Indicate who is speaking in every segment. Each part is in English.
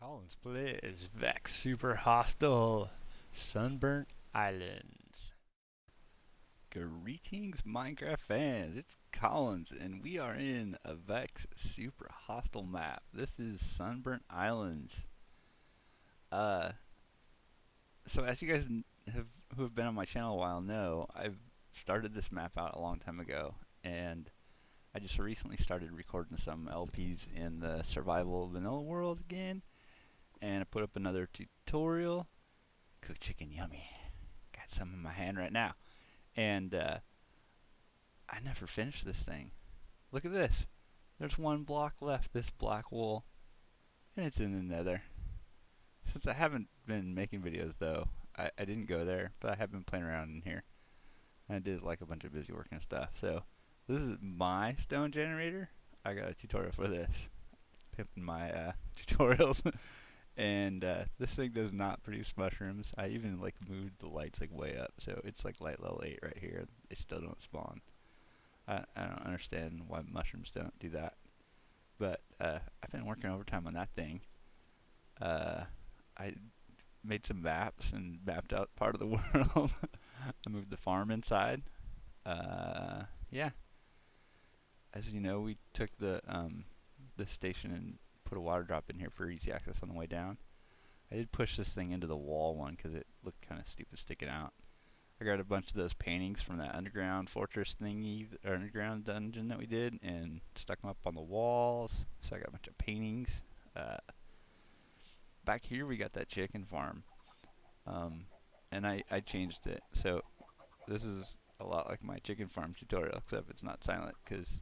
Speaker 1: KollinsPlays Vechs Super Hostile Sunburn Islands.
Speaker 2: Greetings, Minecraft fans. It's Collins, and we are in a Vechs Super Hostile map. This is Sunburn Islands. So as you guys who have been on my channel a while know, I've started this map out a long time ago, and I just recently started recording some LPs in the survival vanilla world again, and I put up another tutorial. Cooked chicken, yummy. Got some in my hand right now. And I never finished this thing. Look at this. There's one block left, this black wool, and it's in the Nether. Since I haven't been making videos though, I didn't go there, but I have been playing around in here. And I did like a bunch of busy work and stuff. So this is my stone generator. I got a tutorial for this. Pimping my tutorials. And this thing does not produce mushrooms. I even like moved the lights like way up, so it's like light level 8 right here. They still don't spawn. I don't understand why mushrooms don't do that. But I've been working overtime on that thing. I made some maps and mapped out part of the world. I moved the farm inside. Yeah. As you know, we took the station and put a water drop in here for easy access on the way down. I did push this thing into the wall one because it looked kind of stupid sticking out. I got a bunch of those paintings from that underground fortress thingy, or underground dungeon that we did, and stuck them up on the walls. So I got a bunch of paintings. Back here we got that chicken farm, and I changed it. So this is a lot like my chicken farm tutorial, except it's not silent because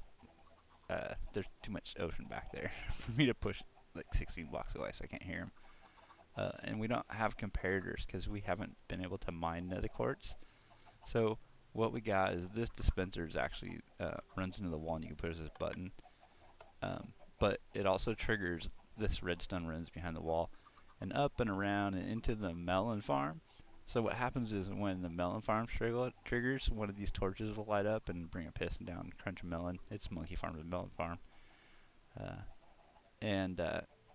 Speaker 2: there's too much ocean back there for me to push like 16 blocks away, so I can't hear them. And we don't have comparators because we haven't been able to mine nether quartz. So what we got is this dispenser is actually runs into the wall, and you can push this button. But it also triggers this redstone runs behind the wall and up and around and into the melon farm. So what happens is when the melon farm triggers, one of these torches will light up and bring a piston down and crunch a melon. It's monkey farm to melon farm.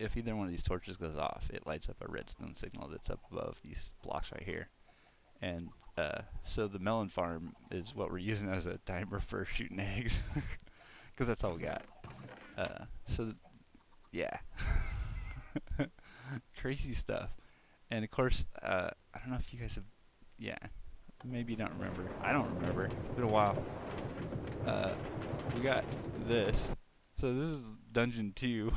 Speaker 2: If either one of these torches goes off, it lights up a redstone signal that's up above these blocks right here. And so the melon farm is what we're using as a timer for shooting eggs, because that's all we got. Yeah. Crazy stuff. And of course, I don't know if you guys have, yeah, maybe you don't remember. I don't remember. It's been a while. We got this. So this is Dungeon 2.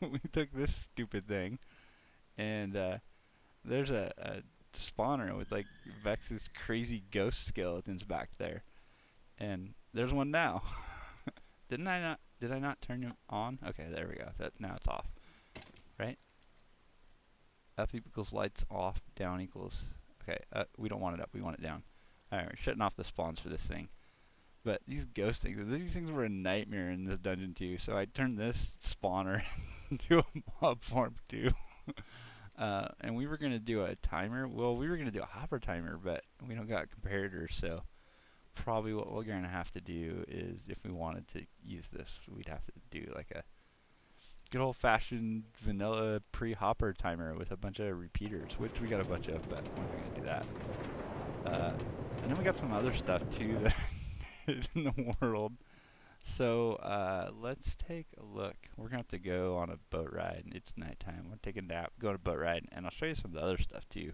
Speaker 2: We took this stupid thing, and there's a spawner with like Vechs's crazy ghost skeletons back there, and there's one now. Did I not turn it on? Okay, there we go. Now it's off. Right? Up equals lights off, down equals. Okay, we don't want it up, we want it down. Alright, we're shutting off the spawns for this thing. But these ghost things, these things were a nightmare in this dungeon too, so I turned this spawner into a mob farm too. And we were going to do a timer. Well, we were going to do a hopper timer, but we don't got comparators, so probably what we're going to have to do is, if we wanted to use this, we'd have to do like a good old-fashioned vanilla pre-hopper timer with a bunch of repeaters, which we got a bunch of, but we're not going to do that. And then we got some other stuff too that in the world. So let's take a look. We're going to have to go on a boat ride. It's nighttime. We're taking a nap, go on a boat ride, and I'll show you some of the other stuff too.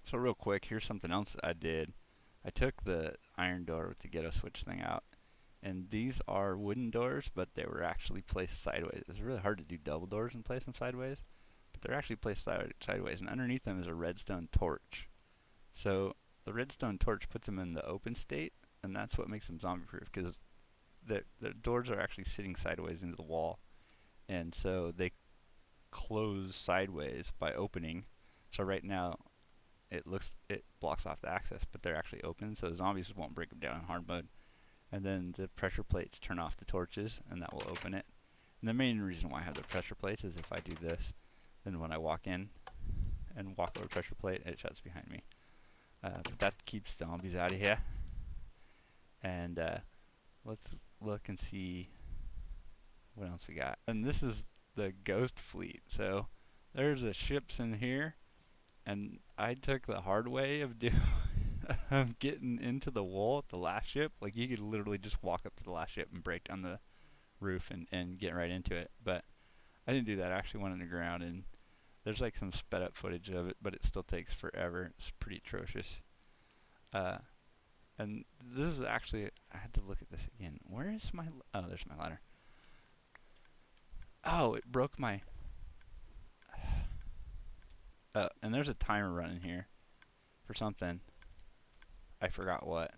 Speaker 2: So real quick, here's something else I did. I took the iron door with the ghetto switch thing out, and these are wooden doors, but they were actually placed sideways. It's really hard to do double doors and place them sideways, but they're actually placed sideways, and underneath them is a redstone torch. So the redstone torch puts them in the open state, and that's what makes them zombie proof, because the doors are actually sitting sideways into the wall, and so they close sideways by opening. So right now it blocks off the access, but they're actually open, so the zombies won't break them down in hard mode. And then the pressure plates turn off the torches, and that will open it. And the main reason why I have the pressure plates is if I do this, then when I walk in and walk over the pressure plate, it shuts behind me. But that keeps zombies out of here. And let's look and see what else we got. And this is the ghost fleet. So there's the ships in here, and I took the hard way of of getting into the wall at the last ship. Like you could literally just walk up to the last ship and break down the roof and get right into it. But I didn't do that. I actually went underground, and there's like some sped up footage of it, but it still takes forever. It's pretty atrocious. And this is actually, I had to look at this again. Where is my, oh, there's my ladder. Oh, it broke my, and there's a timer running here for something. I forgot what.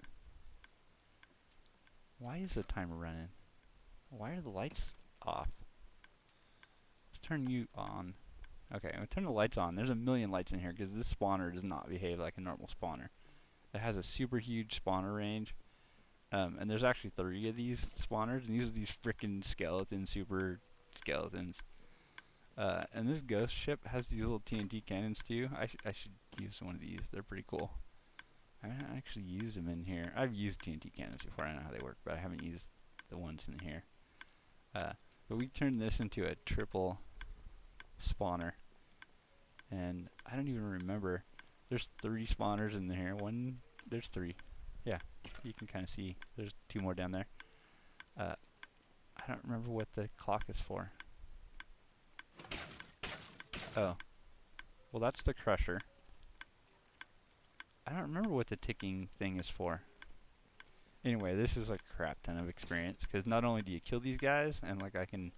Speaker 2: Why is the timer running? Why are the lights off? Let's turn you on. Okay, I'm gonna turn the lights on. There's a million lights in here because this spawner does not behave like a normal spawner. It has a super huge spawner range. And there's actually 3 of these spawners, and these are these freaking skeleton super skeletons. And this ghost ship has these little TNT cannons too. I should use one of these. They're pretty cool. I haven't actually used them in here. I've used TNT cannons before. I know how they work, but I haven't used the ones in here. But we turned this into a triple spawner, and I don't even remember. There's 3 spawners in here. There's 3. Yeah, you can kind of see. There's 2 more down there. I don't remember what the clock is for. Oh. Well, that's the crusher. I don't remember what the ticking thing is for. Anyway, this is a crap ton of experience, because not only do you kill these guys, and like I think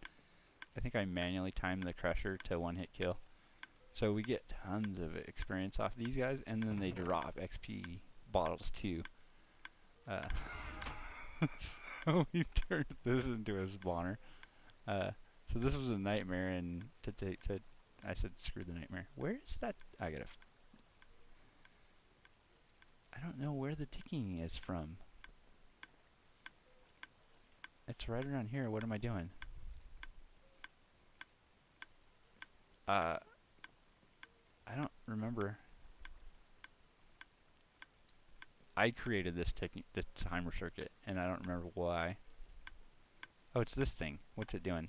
Speaker 2: I manually timed the crusher to 1-hit kill. So we get tons of experience off these guys, and then they drop XP bottles too. So we turned this into a spawner. So this was a nightmare, and I said screw the nightmare. Where is that? I don't know where the ticking is from. It's right around here. What am I doing? I don't remember. I created this timer circuit, and I don't remember why. Oh, it's this thing. What's it doing?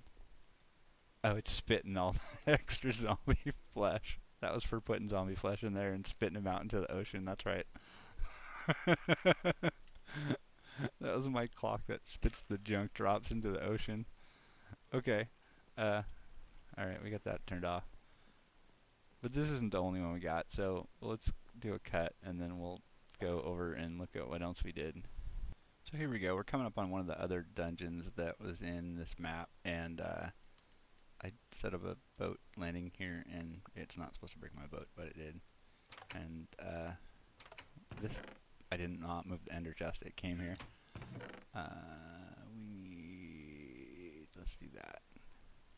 Speaker 2: Oh, it's spitting all the extra zombie flesh. That was for putting zombie flesh in there and spitting them out into the ocean. That's right. That was my clock that spits the junk drops into the ocean. Okay. Alright, we got that turned off. But this isn't the only one we got, so let's do a cut, and then we'll go over and look at what else we did. So here we go. We're coming up on one of the other dungeons that was in this map, and I set up a boat landing here, and it's not supposed to break my boat, but it did. And this, I did not move the ender chest. It came here. Let's do that.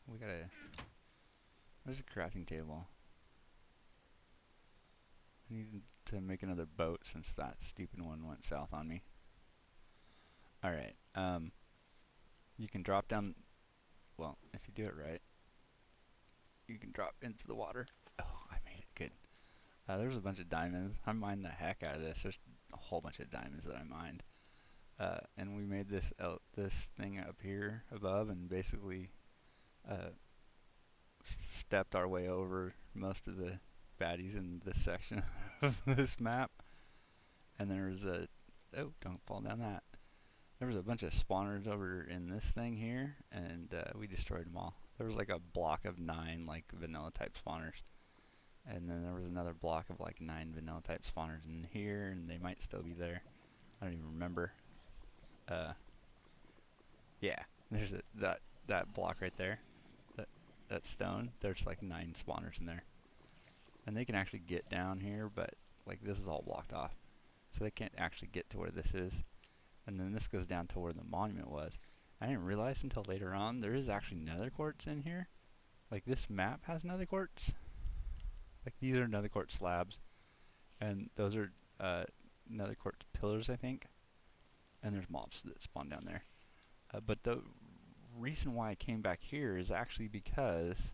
Speaker 2: We gotta, where's the crafting table? I need to make another boat since that stupid one went south on me. Alright, you can drop down, well, if you do it right, you can drop into the water. Oh, I made it, good. There's a bunch of diamonds. I mined the heck out of this. There's a whole bunch of diamonds that I mined. And we made this thing up here above, and basically stepped our way over most of the baddies in this section of this map. And there was oh, don't fall down that. There was a bunch of spawners over in this thing here, and we destroyed them all. There was like a block of 9 like vanilla type spawners, and then there was another block of like 9 vanilla type spawners in here, and they might still be there. I don't even remember. Yeah, there's that block right there, that stone. There's like 9 spawners in there, and they can actually get down here, but like this is all blocked off, so they can't actually get to where this is. And then this goes down to where the monument was. I didn't realize until later on there is actually nether quartz in here. Like this map has nether quartz. Like these are nether quartz slabs, and those are nether quartz pillars, I think. And there's mobs that spawn down there. But the reason why I came back here is actually because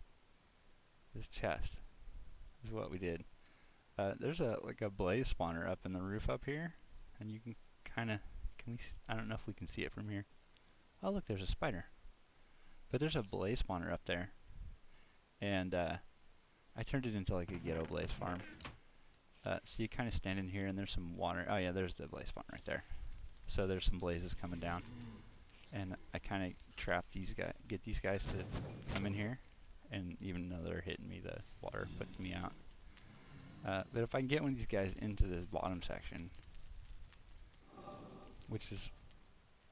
Speaker 2: this chest is what we did. There's like a blaze spawner up in the roof up here, and you can kind of, I don't know if we can see it from here. Oh look, there's a spider. But there's a blaze spawner up there, and I turned it into like a ghetto blaze farm. So you kind of stand in here, and there's some water. Oh yeah, there's the blaze spawn right there. So there's some blazes coming down, and I kind of trap these guys, get these guys to come in here, and even though they're hitting me, the water puts me out. But if I can get one of these guys into the bottom section, which is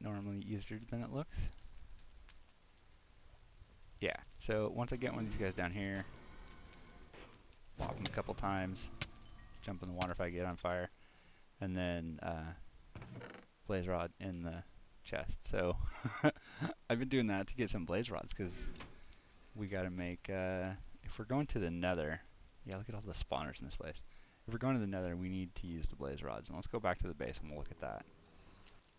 Speaker 2: normally easier than it looks. Yeah, so once I get one of these guys down here, pop them a couple times, jump in the water if I get on fire, and then blaze rod in the chest. So I've been doing that to get some blaze rods, because we gotta make, if we're going to the Nether, yeah, look at all the spawners in this place. If we're going to the Nether, we need to use the blaze rods, and let's go back to the base and we'll look at that.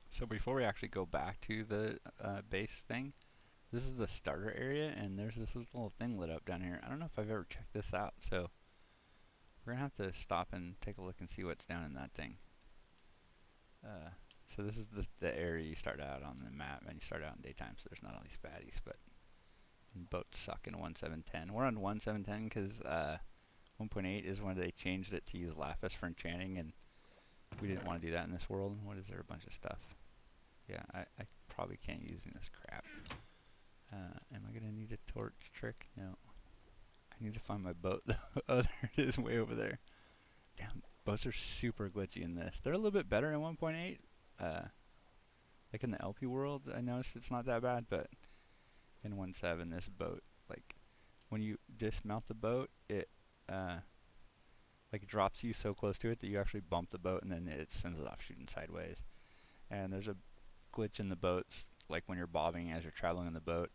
Speaker 2: So before we actually go back to the base thing, this is the starter area, and there's this little thing lit up down here. I don't know if I've ever checked this out, so we're gonna have to stop and take a look and see what's down in that thing. So this is the area you start out on the map, and you start out in daytime, so there's not all these baddies, but boats suck in 1.7.10. We're on 1.7.10 because 1.8 is when they changed it to use lapis for enchanting, and we didn't want to do that in this world. What is there? A bunch of stuff. Yeah, I probably can't use this crap. Am I going to need a torch trick? No. I need to find my boat. Oh, there it is, way over there. Damn, boats are super glitchy in this. They're a little bit better in 1.8. Like in the LP world, I noticed it's not that bad, but in 1.7, this boat, like, when you dismount the boat, it like drops you so close to it that you actually bump the boat, and then it sends it off shooting sideways. And there's a glitch in the boats, like when you're bobbing as you're traveling in the boat,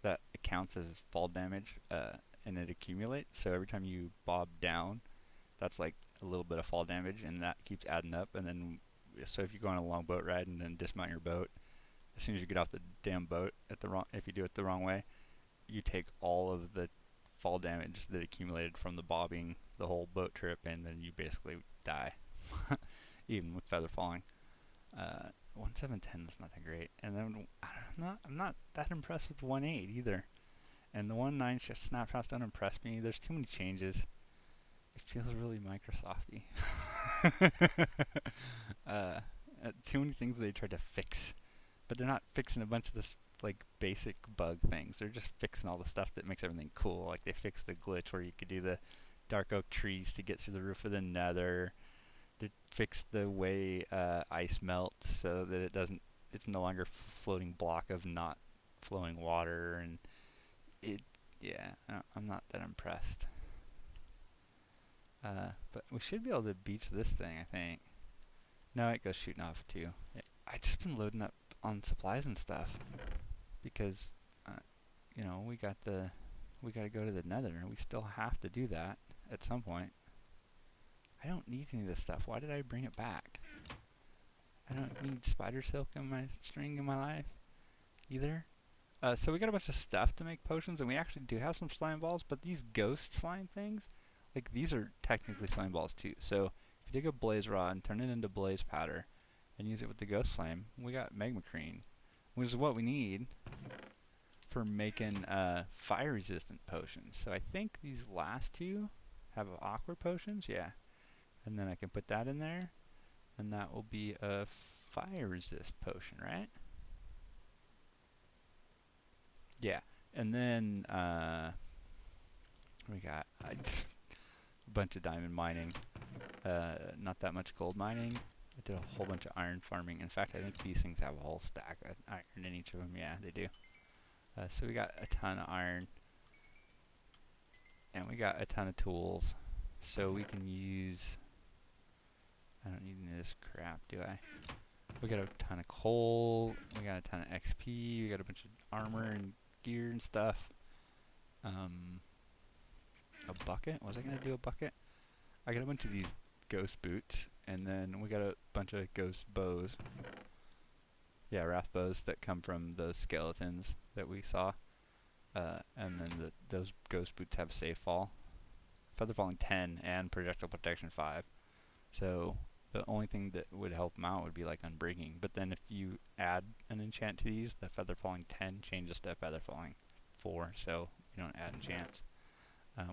Speaker 2: that it counts as fall damage, and it accumulates. So every time you bob down, that's like a little bit of fall damage, and that keeps adding up. And then, so if you go on a long boat ride and then dismount your boat, as soon as you get off the damn boat if you do it the wrong way, you take all of the fall damage that accumulated from the bobbing the whole boat trip, and then you basically die, even with feather falling. 1.7.10 is not that great, and then I'm not that impressed with 1.8 either. And the 1.9 snapshots don't impress me. There's too many changes. It feels really Microsofty. Too many things they tried to fix, but they're not fixing a bunch of this like basic bug things. They're just fixing all the stuff that makes everything cool. Like they fixed the glitch where you could do the dark oak trees to get through the roof of the Nether. They fixed the way ice melts so that it's no longer floating block of not flowing water, and I'm not that impressed. But we should be able to beach this thing, I think. No, it goes shooting off too. I just been loading up on supplies and stuff because, we got to go to the Nether, and we still have to do that at some point. I don't need any of this stuff. Why did I bring it back? I don't need spider silk in my string in my life either. So we got a bunch of stuff to make potions, and we actually do have some slime balls, but these ghost slime things, like these are technically slime balls too. So if you take a blaze rod and turn it into blaze powder and use it with the ghost slime, we got magmacrene, which is what we need for making fire resistant potions. So I think these last two have aqua potions, yeah. And then I can put that in there, and that will be a fire resist potion, right? Yeah. And then we got a bunch of diamond mining, not that much gold mining. I did a whole bunch of iron farming. In fact, I think these things have a whole stack of iron in each of them. Yeah, they do. So we got a ton of iron, and we got a ton of tools. So we can use... I don't need any of this crap, do I? We got a ton of coal. We got a ton of XP. We got a bunch of armor and gear and stuff. A bucket? Was I going to do a bucket? I got a bunch of these ghost boots. And then we got a bunch of ghost bows. Yeah, wrath bows that come from those skeletons that we saw. And then those ghost boots have safe fall. Feather falling 10 and projectile protection 5. So the only thing that would help them out would be like unbreaking. But then if you add an enchant to these, the feather falling 10 changes to feather falling 4. So you don't add enchants.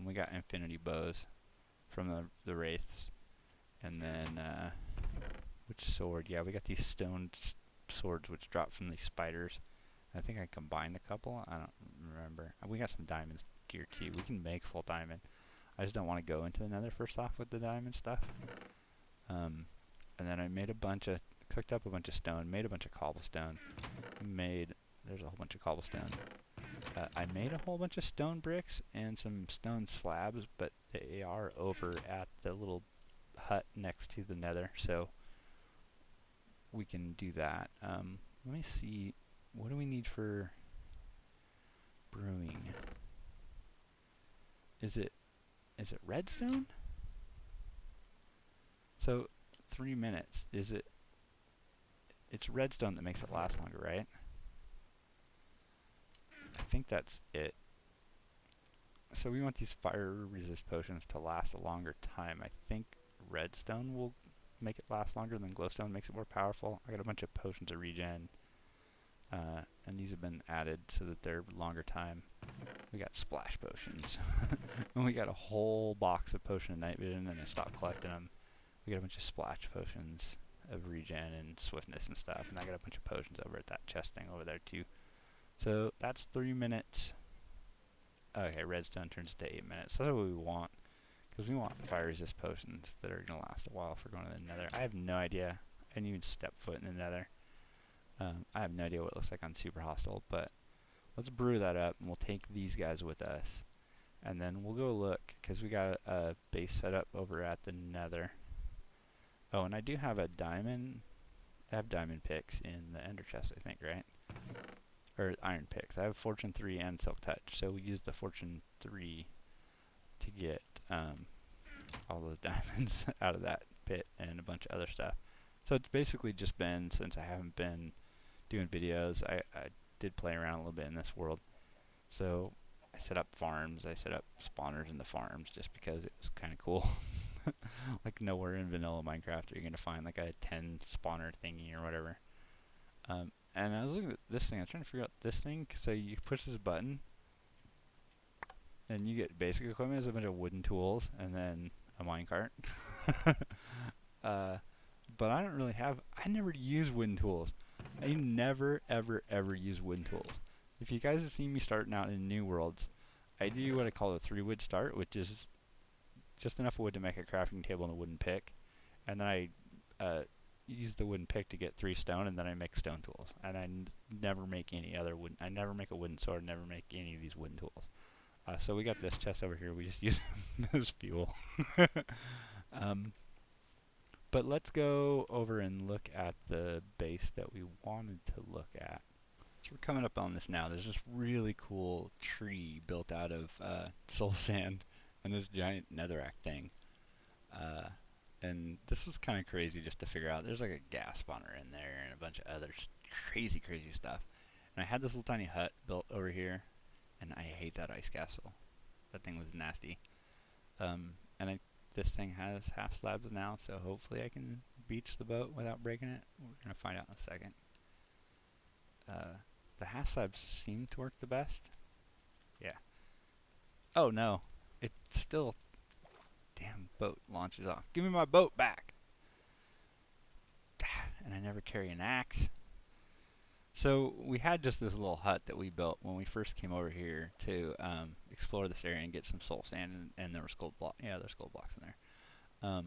Speaker 2: We got infinity bows from the wraiths, and then which sword? Yeah, we got these stone swords which drop from these spiders. I think I combined a couple. I don't remember. We got some diamond gear too. We can make full diamond. I just don't want to go into the Nether first off with the diamond stuff. And then I made cooked up a bunch of stone, made a bunch of cobblestone, there's a whole bunch of cobblestone. I made a whole bunch of stone bricks and some stone slabs, but they are over at the little hut next to the Nether, so we can do that. Let me see, what do we need for brewing? Is it redstone? So 3 minutes. It's redstone that makes it last longer, right? I think that's it. So we want these fire resist potions to last a longer time. I think redstone will make it last longer than glowstone, makes it more powerful. I got a bunch of potions of regen, and these have been added so that they're longer time. We got splash potions, and we got a whole box of potion of night vision, and I stopped collecting them. We got a bunch of splash potions of regen and swiftness and stuff, and I got a bunch of potions over at that chest thing over there too. So that's 3 minutes. Okay, redstone turns to 8 minutes. So that's what we want, because we want fire resist potions that are going to last a while if we're going to the Nether. I have no idea. I didn't even step foot in the Nether. I have no idea what it looks like on Super Hostile, but let's brew that up, and we'll take these guys with us. And then we'll go look, because we got a base set up over at the Nether. Oh, and I do have a diamond. I have diamond picks in the ender chest, I think, right? Or iron picks. I have Fortune 3 and Silk Touch, so we used the Fortune 3 to get all those diamonds out of that pit and a bunch of other stuff. So it's basically just been, since I haven't been doing videos, I did play around a little bit in this world. So I set up farms, I set up spawners in the farms just because it was kind of cool. Like nowhere in vanilla Minecraft are you going to find like a 10 spawner thingy or whatever. And I was looking at this thing, I was trying to figure out this thing, so you push this button, and you get basic equipment, there's a bunch of wooden tools, and then a minecart. But I don't really have, I never use wooden tools. I never, ever, ever use wooden tools. If you guys have seen me starting out in New Worlds, I do what I call a 3-wood start, which is just enough wood to make a crafting table and a wooden pick. And then I use the wooden pick to get 3 stone, and then I make stone tools. And I never make any other wooden, I never make a wooden sword, never make any of these wooden tools. So we got this chest over here, we just use as fuel. But let's go over and look at the base that we wanted to look at. So we're coming up on this now. There's this really cool tree built out of soul sand and this giant netherrack thing. And this was kind of crazy just to figure out. There's like a gas spawner in there and a bunch of other crazy, crazy stuff. And I had this little tiny hut built over here, and I hate that ice castle. That thing was nasty. This thing has half slabs now, so hopefully I can beach the boat without breaking it. We're going to find out in a second. The half slabs seem to work the best. Yeah. Oh no. It still... Damn boat launches off. Give me my boat back! And I never carry an axe. So we had just this little hut that we built when we first came over here to explore this area and get some soul sand, and there were skull blocks. Yeah, there's skull blocks in there.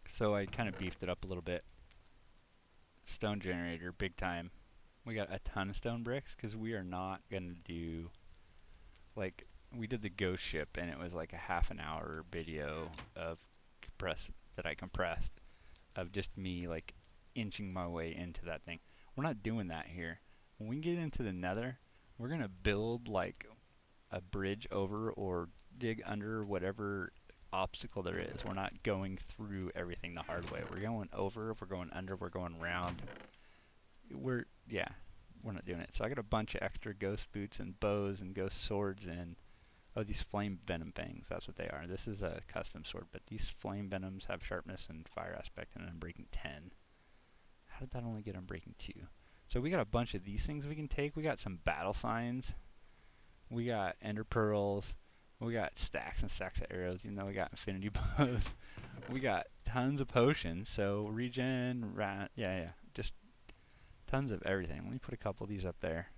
Speaker 2: So I kind of beefed it up a little bit. Stone generator, big time. We got a ton of stone bricks because we are not gonna do, like, we did the ghost ship and it was like a half an hour video of that I compressed of just me like inching my way into that thing. We're not doing that here. When we get into the Nether, we're gonna build like a bridge over or dig under whatever obstacle there is. We're not going through everything the hard way. We're going over, we're going under, we're going round. We're not doing it. So I got a bunch of extra ghost boots and bows and ghost swords and these flame venom things. That's what they are. This is a custom sword, but these flame venoms have sharpness and fire aspect and unbreaking 10. How did that only get unbreaking 2? So we got a bunch of these things we can take. We got some battle signs. We got ender pearls. We got stacks and stacks of arrows, even though we got infinity bows. We got tons of potions, so regen, yeah, just tons of everything. Let me put a couple of these up there.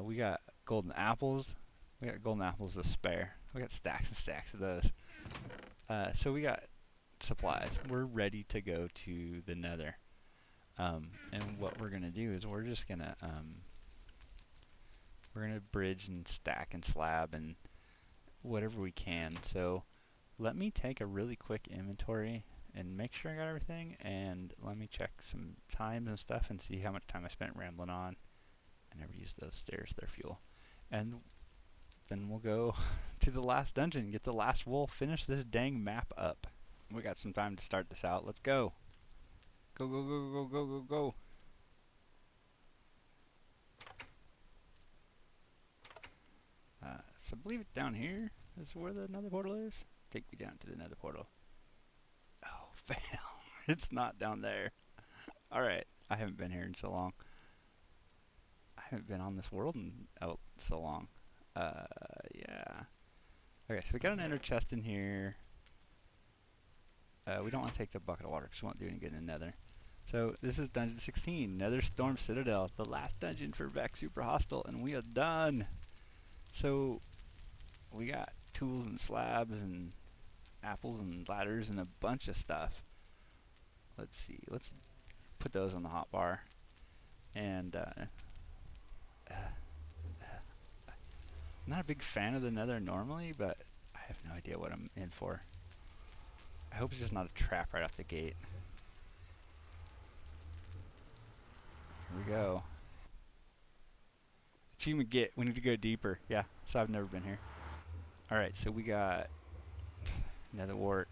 Speaker 2: We got golden apples. We got golden apples to spare. We got stacks and stacks of those. So we got supplies. We're ready to go to the Nether. And what we're gonna do is we're just gonna bridge and stack and slab and whatever we can. So let me take a really quick inventory and make sure I got everything, and let me check some times and stuff and see how much time I spent rambling on. I never used those stairs, they're fuel. And then we'll go to the last dungeon, get the last wool, finish this dang map up. We got some time to start this out. Let's go. Go, go, go, go, go, go, go. So I believe it's down here is where the nether portal is. Take me down to the nether portal. Oh, fail. It's not down there. Alright, I haven't been here in so long. I haven't been on this world in so long. Yeah. Okay, so we got an ender chest in here. We don't want to take the bucket of water because we won't do any good in the nether. So this is dungeon 16, Nether Storm Citadel, the last dungeon for Vechs Super Hostile, and we are done. So we got tools and slabs and apples and ladders and a bunch of stuff. Let's see, let's put those on the hotbar. And I'm not a big fan of the nether normally, but I have no idea what I'm in for. I hope it's just not a trap right off the gate. Here we go. Achievement get, we need to go deeper. Yeah, so I've never been here. Alright, so we got nether wart,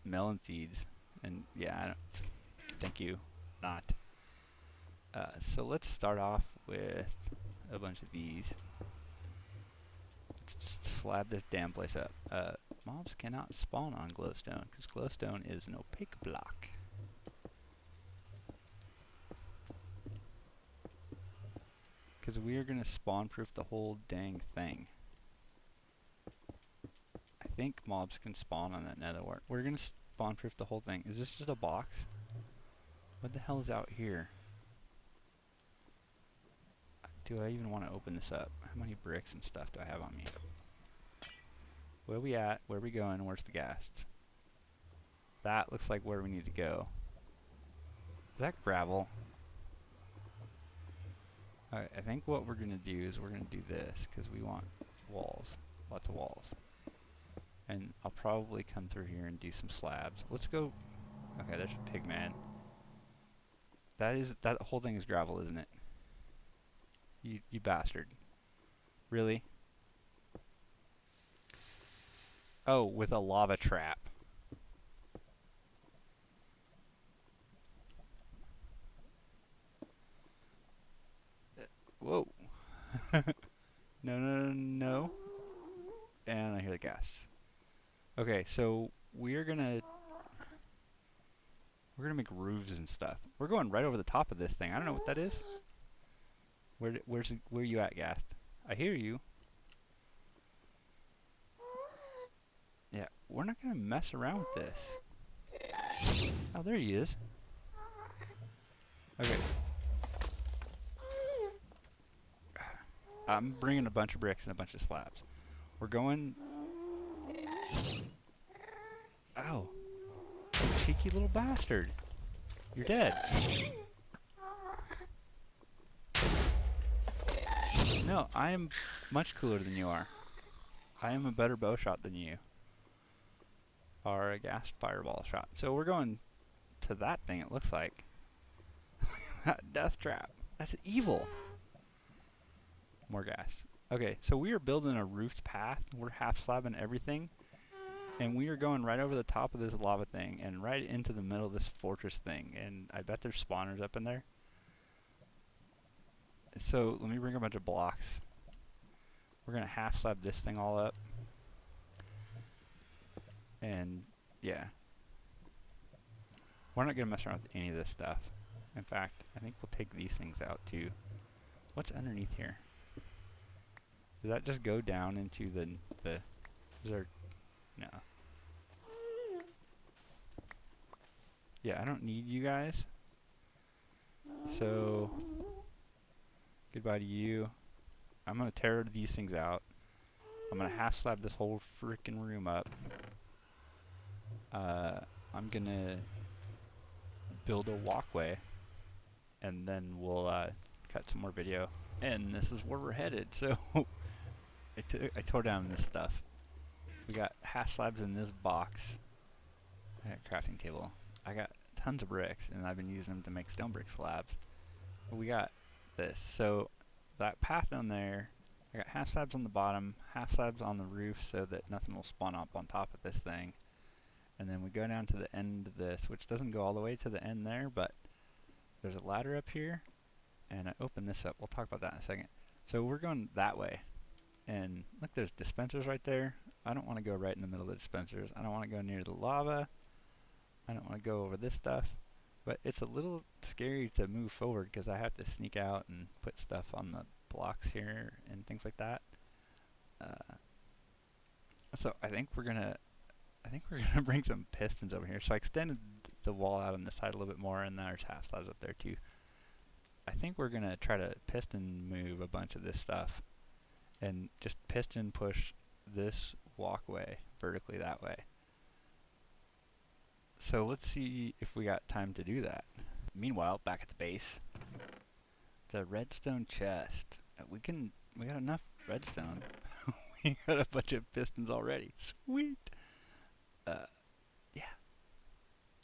Speaker 2: melon seeds, and yeah, I don't, thank you, not. So let's start off with a bunch of these. Let's just slab this damn place up. Mobs cannot spawn on glowstone because glowstone is an opaque block. Because we are going to spawn proof the whole dang thing. I think mobs can spawn on that nether wart. We're going to spawn proof the whole thing. Is this just a box? What the hell is out here? Do I even want to open this up? How many bricks and stuff do I have on me? Where are we at? Where are we going? Where's the ghast? That looks like where we need to go. Is that gravel? Alright, I think what we're going to do is we're going to do this because we want walls. Lots of walls. And I'll probably come through here and do some slabs. Let's go. Okay, there's a pig man. That whole thing is gravel, isn't it? You bastard. Really? Oh, with a lava trap. Whoa. No, no, no, no. And I hear the gas. Okay, so we're gonna make roofs and stuff. We're going right over the top of this thing. I don't know what that is. Where are you at, Ghast? I hear you. Yeah, we're not gonna mess around with this. Oh, there he is. Okay. I'm bringing a bunch of bricks and a bunch of slabs. We're going. Oh, you cheeky little bastard! You're dead. No, I am much cooler than you are. I am a better bow shot than you are a ghast fireball shot. So we're going to that thing, it looks like. That death trap. That's evil. More gas. Okay, so we are building a roofed path. We're half slabbing everything. And we are going right over the top of this lava thing and right into the middle of this fortress thing. And I bet there's spawners up in there. So let me bring a bunch of blocks. We're going to half slab this thing all up. And yeah. We're not going to mess around with any of this stuff. In fact, I think we'll take these things out too. What's underneath here? Does that just go down into the is there, no. Yeah, I don't need you guys. So, goodbye to you. I'm gonna tear these things out. I'm gonna half slab this whole freaking room up. I'm gonna build a walkway, and then we'll cut some more video. And this is where we're headed. So I tore down this stuff. We got half slabs in this box. I got a crafting table. I got tons of bricks, and I've been using them to make stone brick slabs. We got this. So that path down there, I got half slabs on the bottom, half slabs on the roof so that nothing will spawn up on top of this thing. And then we go down to the end of this, which doesn't go all the way to the end there, but there's a ladder up here. And I open this up. We'll talk about that in a second. So we're going that way. And look, there's dispensers right there. I don't want to go right in the middle of the dispensers. I don't want to go near the lava. I don't want to go over this stuff. But it's a little scary to move forward because I have to sneak out and put stuff on the blocks here and things like that. So I think we're gonna bring some pistons over here. So I extended the wall out on this side a little bit more, and there's half slabs up there too. I think we're gonna try to piston move a bunch of this stuff and just piston push this walkway vertically that way. So let's see if we got time to do that. Meanwhile, back at the base, the redstone chest. We got enough redstone. We got a bunch of pistons already. Sweet. Yeah.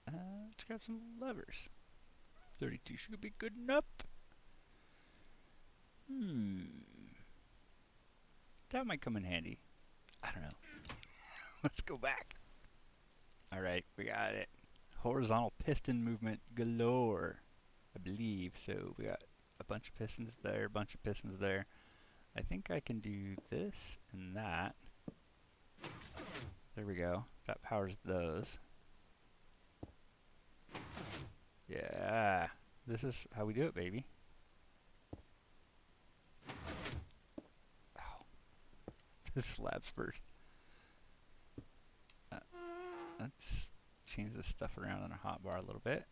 Speaker 2: Let's grab some levers. 32 should be good enough. That might come in handy. I don't know. Let's go back. Alright, we got it. Horizontal piston movement galore, I believe. So we got a bunch of pistons there, a bunch of pistons there. I think I can do this and that. There we go. That powers those. Yeah. This is how we do it, baby. Ow. This slabs first. Let's change this stuff around on a hotbar a little bit.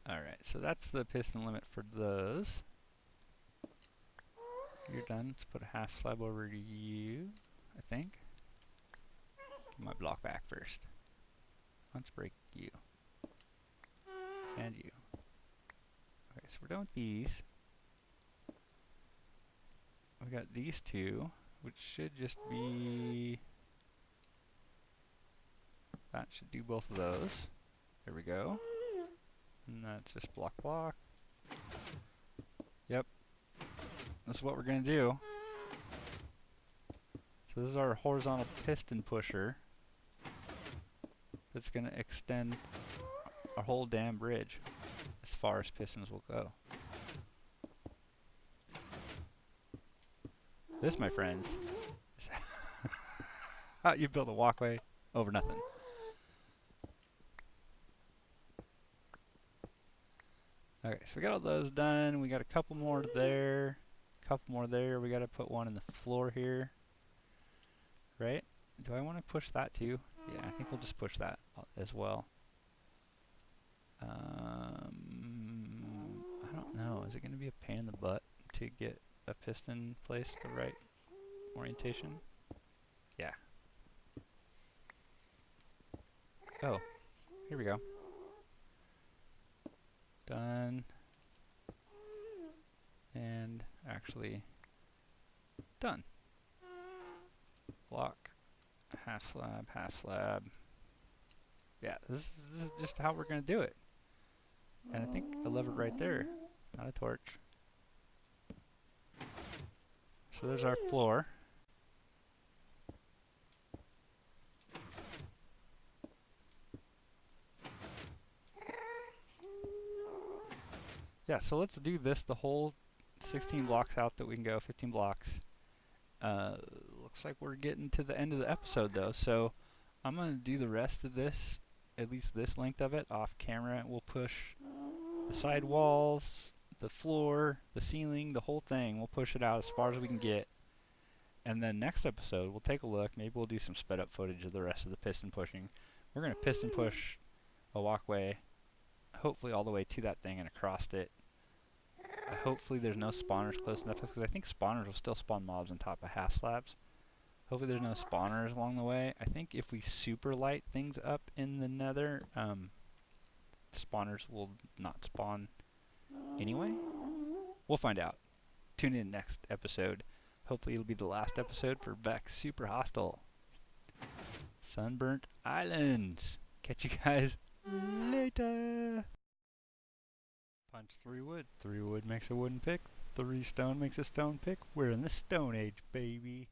Speaker 2: Alright, so that's the piston limit for those. You're done. Let's put a half slab over to you, I think. Get my block back first. Let's break you. And you. Okay, so we're done with these. We got these two, which should just be... That should do both of those. There we go. And that's just block. Yep. That's what we're going to do. So this is our horizontal piston pusher. That's going to extend our whole damn bridge as far as pistons will go. This, my friends, is how you build a walkway over nothing. Okay, so we got all those done. We got a couple more there. Couple more there. We got to put one in the floor here. Right? Do I want to push that too? Yeah, I think we'll just push that as well. I don't know. Is it going to be a pain in the butt to get a piston placed the right orientation? Yeah. Oh, here we go. Done. And actually done. Block, half slab. Yeah, this is just how we're going to do it. And I think a lever right there, not a torch. So there's our floor. Yeah, so let's do this the whole 16 blocks out that we can go, 15 blocks. Looks like we're getting to the end of the episode though, so I'm going to do the rest of this at least this length of it off camera. We'll push the side walls, the floor, the ceiling, the whole thing. We'll push it out as far as we can get. And then next episode, we'll take a look. Maybe we'll do some sped up footage of the rest of the piston pushing. We're going to piston push a walkway, hopefully all the way to that thing and across it. Hopefully there's no spawners close enough, because I think spawners will still spawn mobs on top of half slabs. Hopefully there's no spawners along the way. I think if we super light things up in the nether, spawners will not spawn anyway. We'll find out. Tune in next episode. Hopefully it'll be the last episode for Vechs Super Hostile Sunburn Islands. Catch you guys later. Punch 3 wood. 3 wood makes a wooden pick. 3 stone makes a stone pick. We're in the Stone Age, baby.